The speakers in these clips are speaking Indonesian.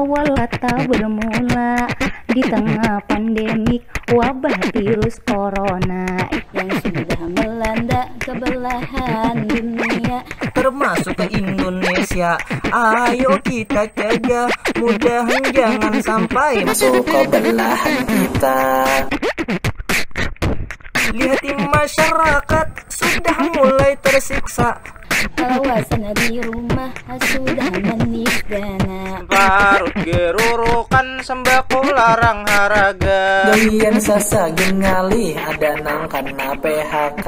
awal tak bermula di tengah pandemik wabah virus corona yang sudah melanda kebelahan dunia termasuk ke Indonesia. Ayo kita jaga, mudahan jangan sampai masuk ke belahan kita. Lihat di masyarakat sudah mulai tersiksa. Kawasan di rumah sudah menisdana. Parut gerurukan sembako larang haraga. Galian sasa gengali ada nang karena PHK.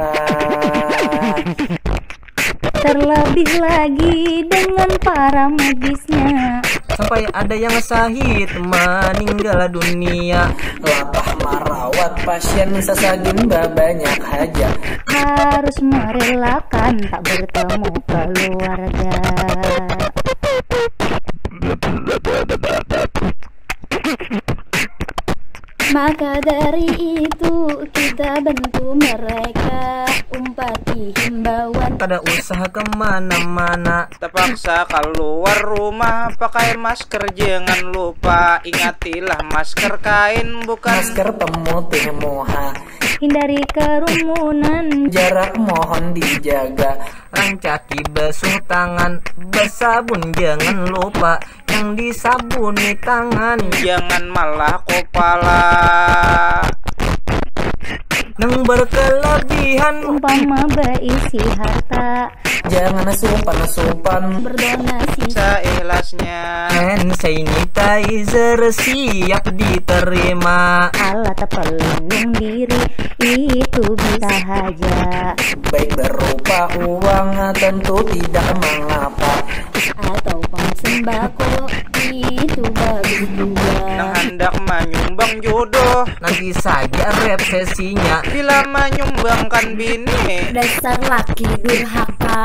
Terlebih lagi dengan para medisnya. Sampai ada yang sahid meninggal dunia. Lapah merawat pasien sasagin banyak hajat. Harus merelakan tak bertemu keluarga. Maka dari itu kita bantu mereka, umpati himbauan. Kada usah kemana-mana, Terpaksa keluar rumah pakai masker jangan lupa. Ingatilah masker kain bukan Masker pemutih muha. Hindari kerumunan. Jarak mohon dijaga. Rancaki basuh tangan, bersabun jangan lupa. Yang disabuni tangan, jangan malah kepala. nang berkelebihan Umpama berisi harta, Jangan supan-supan. berdonasi Seikhlasnya. hand sanitizer siap diterima. alat pelindung diri itu bisa saja, Baik berupa uang tentu tidak mengapa. atau pang sembako itu bagus juga. Nang hendak menyumbang jodoh, Nanti saja resesinya. bila menyumbangkan bini. Dasar laki durhaka.